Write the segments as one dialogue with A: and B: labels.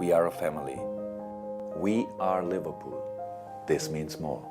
A: We are a family. We are Liverpool. This means more.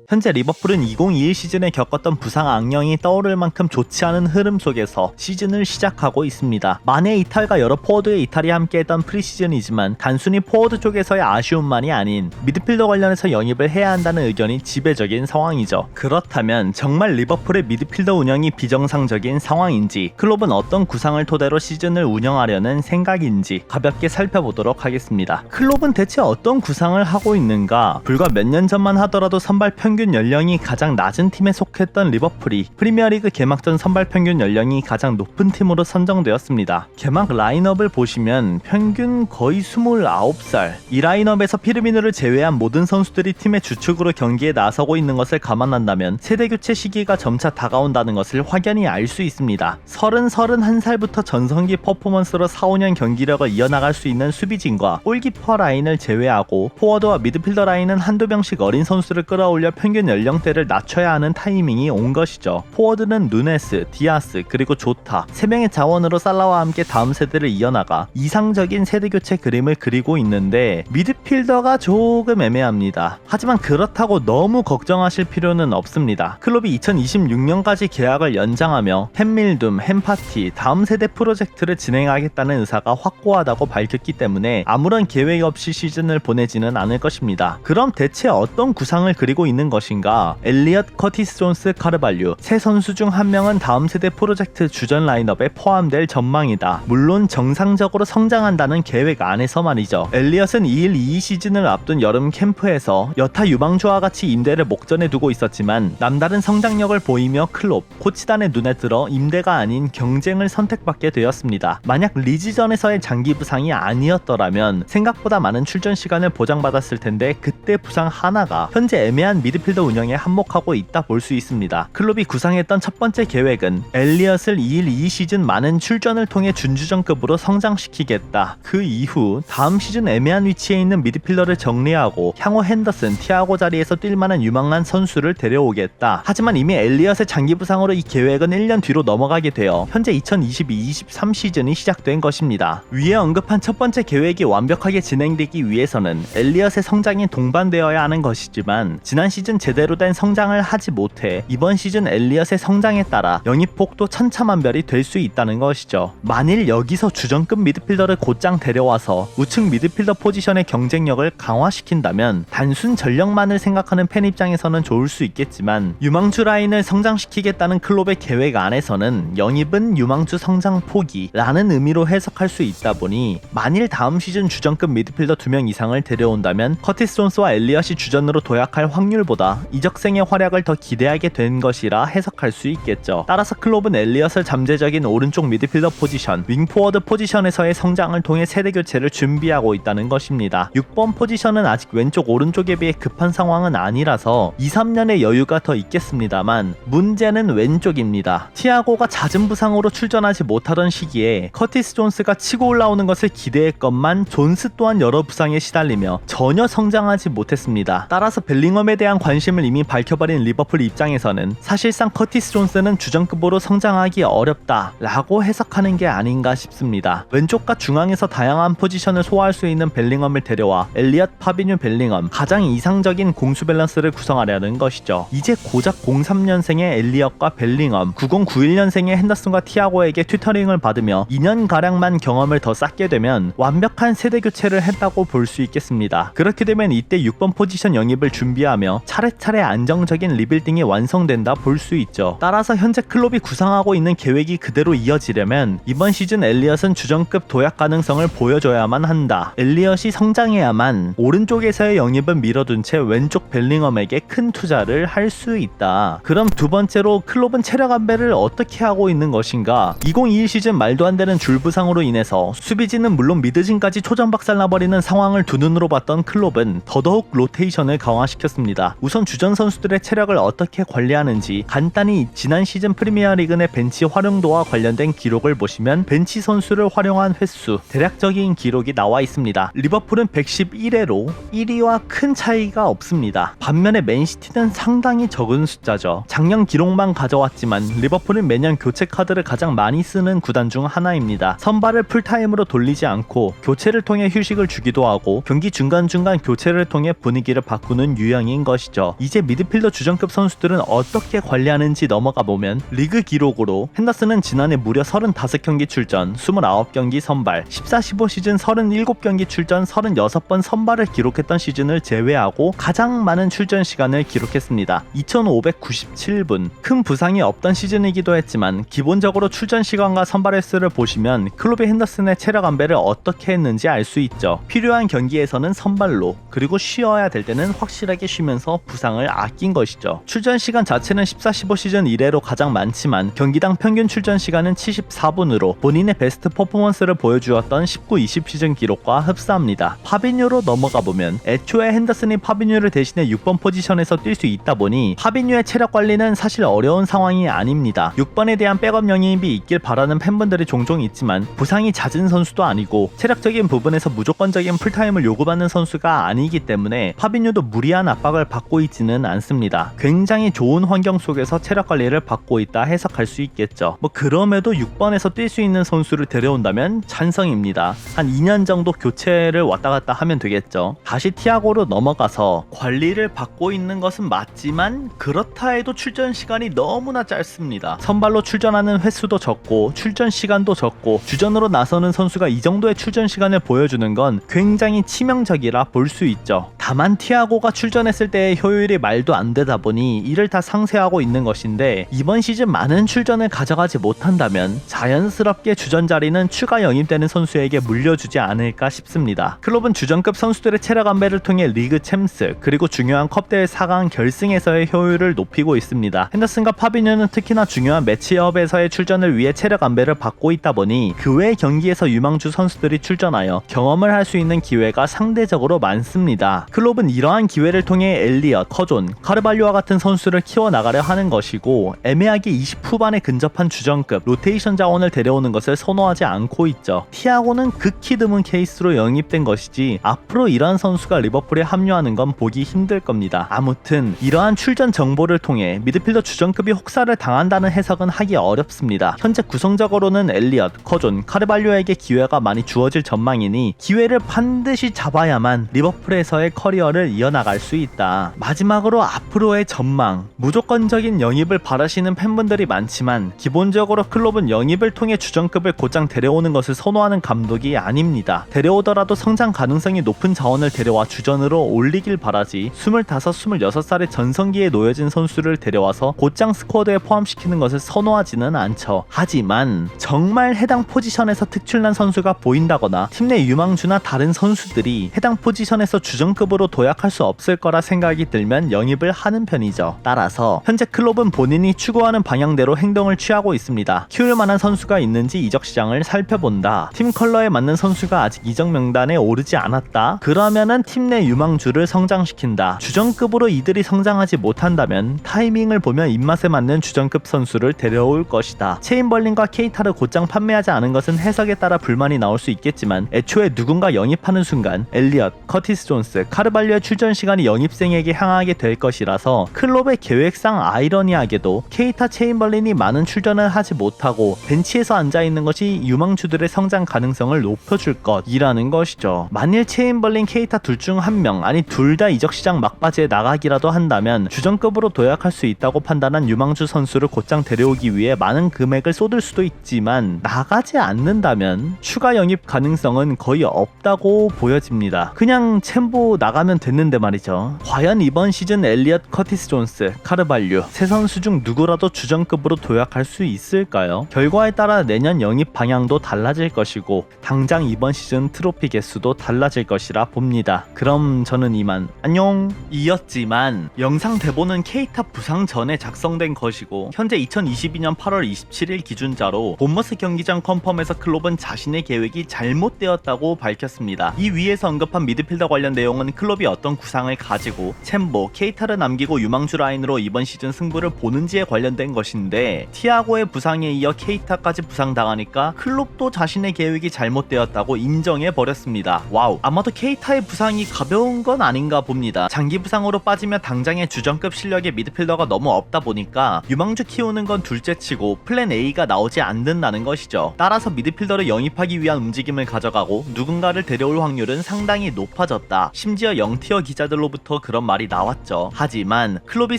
B: 현재 리버풀은 2021 시즌에 겪었던 부상 악령이 떠오를 만큼 좋지 않은 흐름 속에서 시즌을 시작하고 있습니다. 만의 이탈과 여러 포워드의 이탈이 함께했던 프리시즌이지만 단순히 포워드 쪽에서의 아쉬움만이 아닌 미드필더 관련해서 영입을 해야 한다는 의견이 지배적인 상황이죠. 그렇다면 정말 리버풀의 미드필더 운영이 비정상적인 상황인지, 클롭은 어떤 구상을 토대로 시즌을 운영하려는 생각인지 가볍게 살펴보도록 하겠습니다. 클롭은 대체 어떤 구상을 하고 있는가? 불과 몇 년 전만 하더라도 선발 평균 연령이 가장 낮은 팀에 속했던 리버풀이 프리미어리그 개막전 선발 평균 연령이 가장 높은 팀으로 선정되었습니다. 개막 라인업을 보시면 평균 거의 29살, 이 라인업에서 피르미누를 제외한 모든 선수들이 팀의 주축으로 경기에 나서고 있는 것을 감안한다면 세대 교체 시기가 점차 다가온다는 것을 확연히 알 수 있습니다. 31살부터 전성기 퍼포먼스로 4-5년 경기력을 이어나갈 수 있는 수비진과 골키퍼 라인을 제외하고 포워드와 미드필더 라인은 한두 명씩 어린 선수를 끌어올려 평균 연령대를 낮춰야 하는 타이밍이 온 것이죠. 포워드는 누네스, 디아스, 그리고 조타 3명의 자원으로 살라와 함께 다음 세대를 이어나가 이상적인 세대 교체 그림을 그리고 있는데 미드필더가 조금 애매합니다. 하지만 그렇다고 너무 걱정하실 필요는 없습니다. 클롭이 2026년까지 계약을 연장하며 햄밀둠, 햄파티, 다음 세대 프로젝트를 진행하겠다는 의사가 확고하다고 밝혔기 때문에 아무런 계획 없이 시즌을 보내지는 않을 것입니다. 그럼 대체 어떤 구상을 그리고 있는 것인가? 엘리엇, 커티스 존스, 카르발류 세 선수 중 한 명은 다음 세대 프로젝트 주전 라인업에 포함될 전망이다. 물론 정상적으로 성장한다는 계획 안에서 말이죠. 엘리엇은 21-22 시즌을 앞둔 여름 캠프에서 여타 유망주와 같이 임대를 목전에 두고 있었지만 남다른 성장력을 보이며 클롭, 코치단의 눈에 들어 임대가 아닌 경쟁을 선택받게 되었습니다. 만약 리즈전에서의 장기 부상이 아니었더라면 생각보다 많은 출전 시간을 보장받았을 텐데 그때 부상 하나가 현재 애매한 미드필더 운영에 한몫하고 있다 볼 수 있습니다. 클롭이 구상했던 첫 번째 계획은 엘리엇을 21-22 시즌 많은 출전을 통해 준주전급으로 성장시키겠다. 그 이후 다음 시즌 애매한 위치에 있는 미드필더를 정리하고 향후 핸더슨, 티아고 자리에서 뛸 만한 유망한 선수를 데려오겠다. 하지만 이미 엘리엇의 장기 부상으로 이 계획은 1년 뒤로 넘어가게 되어 현재 2022-23 시즌이 시작된 것입니다. 위에 언급한 첫 번째 계획이 완벽하게 진행되기 위해서는 엘리엇의 성장이 동반되어야 하는 것이지만 지난 시즌 제대로 된 성장을 하지 못해 이번 시즌 엘리엇의 성장에 따라 영입폭도 천차만별이 될 수 있다는 것이죠. 만일 여기서 주전급 미드필더를 곧장 데려와서 우측 미드필더 포지션의 경쟁력을 강화시킨다면 단순 전력만을 생각하는 팬 입장에서는 좋을 수 있겠지만 유망주 라인을 성장시키겠다는 클롭의 계획 안에서는 영입은 유망주 성장 포기라는 의미로 해석할 수 있다 보니 만일 다음 시즌 주전급 미드필더 2명 이상을 데려온다면 커티스 존스와 엘리엇이 주전으로 도약할 확률보다 이적생의 활약을 더 기대하게 된 것이라 해석할 수 있겠죠. 따라서 클롭은 엘리엇을 잠재적인 오른쪽 미드필더 포지션, 윙포워드 포지션에서의 성장을 통해 세대 교체를 준비하고 있다는 것입니다. 6번 포지션은 아직 왼쪽 오른쪽에 비해 급한 상황은 아니라서 2-3년의 여유가 더 있겠습니다만 문제는 왼쪽입니다. 티아고가 잦은 부상으로 출전하지 못하던 시기에 커티스 존스가 치고 올라오는 것을 기대했건만 존스 또한 여러 부상에 시달리며 전혀 성장하지 못했습니다. 따라서 벨링엄에 대한 관심을 이미 밝혀버린 리버풀 입장에서는 사실상 커티스 존스는 주전급으로 성장하기 어렵다라고 해석하는 게 아닌가 싶습니다. 왼쪽과 중앙에서 다양한 포지션을 소화할 수 있는 벨링엄을 데려와 엘리엇, 파비뉴, 벨링엄 가장 이상적인 공수 밸런스를 구성하려는 것이죠. 이제 고작 03년생의 엘리엇과 벨링엄, 90-91년생의 핸더슨과 티아고에게 튜터링을 받으며 2년가량만 경험을 더 쌓게 되면 완벽한 세대 교체를 했다고 볼 수 있겠습니다. 그렇게 되면 이때 6번 포지션 영입을 준비하며 차례차례 안정적인 리빌딩이 완성된다 볼 수 있죠. 따라서 현재 클롭이 구상하고 있는 계획이 그대로 이어지려면 이번 시즌 엘리엇은 주전급 도약 가능성을 보여줘야만 한다. 엘리엇이 성장해야만 오른쪽에서의 영입은 밀어둔 채 왼쪽 벨링엄에게 큰 투자를 할 수 있다. 그럼 두 번째로 클롭은 체력 안배를 어떻게 하고 있는 것인가? 2021 시즌 말도 안 되는 줄부상으로 인해서 수비진은 물론 미드진까지 초전박살나버리는 상황을 두 눈으로 봤던 클롭은 더더욱 로테이션을 강화시켰습니다. 우선 주전 선수들의 체력을 어떻게 관리하는지 간단히 지난 시즌 프리미어리그 내 벤치 활용도와 관련된 기록을 보시면 벤치 선수를 활용한 횟수, 대략적인 기록이 나와 있습니다. 리버풀은 111회로 1위와 큰 차이가 없습니다. 반면에 맨시티는 상당히 적은 숫자죠. 작년 기록만 가져왔지만 리버풀은 매년 교체 카드를 가장 많이 쓰는 구단 중 하나입니다. 선발을 풀타임으로 돌리지 않고 교체를 통해 휴식을 주기도 하고 경기 중간중간 교체를 통해 분위기를 바꾸는 유형인 것이죠. 이제 미드필더 주전급 선수들은 어떻게 관리하는지 넘어가 보면 리그 기록으로 핸더슨은 지난해 무려 35경기 출전, 29경기 선발, 14-15 시즌 37경기 출전, 36번 선발을 기록했던 시즌을 제외하고 가장 많은 출전 시간을 기록했습니다. 2597분. 큰 부상이 없던 시즌이기도 했지만 기본적으로 출전 시간과 선발 횟수를 보시면 클로비 핸더슨의 체력 안배를 어떻게 했는지 알 수 있죠. 필요한 경기에서는 선발로, 그리고 쉬어야 될 때는 확실하게 쉬면서 부상을 아낀 것이죠. 출전 시간 자체는 14-15 시즌 이래로 가장 많지만 경기당 평균 출전 시간은 74분으로 본인의 베스트 퍼포먼스를 보여주었던 19-20 시즌 기록과 흡사합니다. 파비뉴로 넘어가 보면 애초에 핸더슨이 파비뉴를 대신해 6번 포지션에서 뛸 수 있다 보니 파비뉴의 체력 관리는 사실 어려운 상황이 아닙니다. 6번에 대한 백업 영입이 있길 바라는 팬분들이 종종 있지만 부상이 잦은 선수도 아니고 체력적인 부분에서 무조건적인 풀타임을 요구받는 선수가 아니기 때문에 파비뉴도 무리한 압박을 받고 있지는 않습니다. 굉장히 좋은 환경 속에서 체력 관리를 받고 있다 해석할 수 있겠죠. 그럼에도 6번에서 뛸 수 있는 선수를 데려온다면 찬성입니다. 한 2년 정도 교체를 왔다 갔다 하면 되겠죠. 다시 티아고로 넘어가서 관리를 받고 있는 것은 맞지만 그렇다 해도 출전 시간이 너무나 짧습니다. 선발로 출전하는 횟수도 적고 출전 시간도 적고 주전으로 나서는 선수가 이 정도의 출전 시간을 보여주는 건 굉장히 치명적이라 볼 수 있죠. 다만 티아고가 출전했을 때의 효율이 말도 안 되다 보니 이를 다 상쇄하고 있는 것인데 이번 시즌 많은 출전을 가져가지 못한다면 자연스럽게 주전 자리는 추가 영입되는 선수에게 물려주지 않을까 싶습니다. 클럽은 주전급 선수들의 체력 안배를 통해 리그 챔스 그리고 중요한 컵대회 4강 결승에서의 효율을 높이고 있습니다. 핸더슨과 파비뉴는 특히나 중요한 매치업에서의 출전을 위해 체력 안배를 받고 있다 보니 그 외 경기에서 유망주 선수들이 출전하여 경험을 할 수 있는 기회가 상대적으로 많습니다. 클롭은 이러한 기회를 통해 엘리엇, 커존, 카르발료와 같은 선수를 키워나가려 하는 것이고 애매하게 20 후반에 근접한 주전급, 로테이션 자원을 데려오는 것을 선호하지 않고 있죠. 티아고는 극히 드문 케이스로 영입된 것이지 앞으로 이러한 선수가 리버풀에 합류하는 건 보기 힘들 겁니다. 아무튼 이러한 출전 정보를 통해 미드필더 주전급이 혹사를 당한다는 해석은 하기 어렵습니다. 현재 구성적으로는 엘리엇, 커존, 카르발료에게 기회가 많이 주어질 전망이니 기회를 반드시 잡아야만 리버풀에서의 커리어를 이어나갈 수 있다. 마지막으로 앞으로의 전망. 무조건적인 영입을 바라시는 팬분들이 많지만 기본적으로 클롭은 영입을 통해 주전급을 곧장 데려오는 것을 선호하는 감독이 아닙니다. 데려오더라도 성장 가능성이 높은 자원을 데려와 주전으로 올리길 바라지 25, 26살의 전성기에 놓여진 선수를 데려와서 곧장 스쿼드에 포함시키는 것을 선호하지는 않죠. 하지만 정말 해당 포지션에서 특출난 선수가 보인다거나 팀 내 유망주나 다른 선수들이 해당 포지션에서 주전급으로 도약할 수 없을 거라 생각이 들면 영입을 하는 편이죠. 따라서 현재 클롭은 본인이 추구하는 방향대로 행동을 취하고 있습니다. 키울 만한 선수가 있는지 이적 시장을 살펴본다. 팀 컬러에 맞는 선수가 아직 이적 명단에 오르지 않았다. 그러면은 팀 내 유망주를 성장시킨다. 주전급으로 이들이 성장하지 못한다면 타이밍을 보며 입맛에 맞는 주전급 선수를 데려올 것이다. 체인벌린과 케이타를 곧장 판매하지 않은 것은 해석에 따라 불만이 나올 수 있겠지만 애초에 누군가 영입하는 순간 엘리엇, 커티스 존스, 카르발료의 출전 시간이 영입생에게 향하게 될 것이라서 클롭의 계획상 아이러니하게도 케이타, 체인벌린이 많은 출전을 하지 못하고 벤치에서 앉아있는 것이 유망주들의 성장 가능성을 높여줄 것이라는 것이죠. 만일 체인벌린, 케이타 둘 중 한 명 아니 둘 다 이적시장 막바지에 나가기라도 한다면 주전급으로 도약할 수 있다고 판단한 유망주 선수를 곧장 데려오기 위해 많은 금액을 쏟을 수도 있지만 나가지 않는다면 추가 영입 가능성은 거의 없다고 보여집니다. 그냥 챔보 나가면 됐는데 말이죠. 과연 이번 시즌 엘리엇, 커티스 존스, 카르발류 세 선수 중 누구라도 주전급으로 도약할 수 있을까요? 결과에 따라 내년 영입 방향도 달라질 것이고 당장 이번 시즌 트로피 개수도 달라질 것이라 봅니다. 그럼 저는 이만 안녕 이었지만 영상 대본은 케이타 부상 전에 작성된 것이고 현재 2022년 8월 27일 기준자로 본머스 경기장 컨펌에서 클롭은 자신의 계획이 잘못되었다고 밝혔습니다. 이 위에서 언급한 미드필더 관련 내용은 클롭 클롭이 어떤 구상을 가지고 챔보, 케이타를 남기고 유망주 라인으로 이번 시즌 승부를 보는지에 관련된 것인데, 티아고의 부상에 이어 케이타까지 부상당하니까 클롭도 자신의 계획이 잘못되었다고 인정해버렸습니다. 와우, 아마도 케이타의 부상이 가벼운 건 아닌가 봅니다. 장기 부상으로 빠지면 당장의 주전급 실력의 미드필더가 너무 없다 보니까 유망주 키우는 건 둘째치고 플랜 A가 나오지 않는다는 것이죠. 따라서 미드필더를 영입하기 위한 움직임을 가져가고 누군가를 데려올 확률은 상당히 높아졌다. 심지어 0티어 기자들로부터 그런 말이 나왔죠. 하지만 클롭이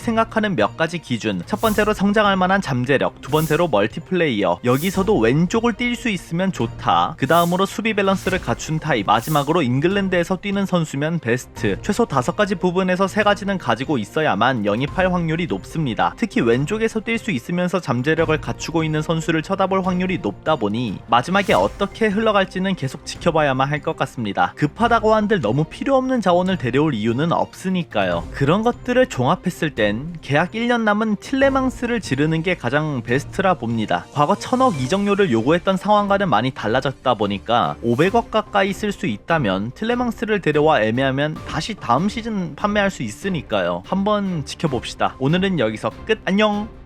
B: 생각하는 몇 가지 기준, 첫 번째로 성장할 만한 잠재력, 두 번째로 멀티플레이어, 여기서도 왼쪽을 뛸 수 있으면 좋다. 그 다음으로 수비 밸런스를 갖춘 타입, 마지막으로 잉글랜드에서 뛰는 선수면 베스트. 최소 5가지 부분에서 3가지는 가지고 있어야만 영입할 확률이 높습니다. 특히 왼쪽에서 뛸 수 있으면서 잠재력을 갖추고 있는 선수를 쳐다볼 확률이 높다 보니 마지막에 어떻게 흘러갈지는 계속 지켜봐야만 할 것 같습니다. 급하다고 한들 너무 필요 없는 자원을 데려올 이유는 없으니까요. 그런 것들을 종합했을 땐 계약 1년 남은 틸레망스를 지르는 게 가장 베스트라 봅니다. 과거 1000억 이적료를 요구했던 상황과는 많이 달라졌다 보니까 500억 가까이 쓸 수 있다면 틸레망스를 데려와 애매하면 다시 다음 시즌 판매할 수 있으니까요. 한번 지켜봅시다. 오늘은 여기서 끝. 안녕.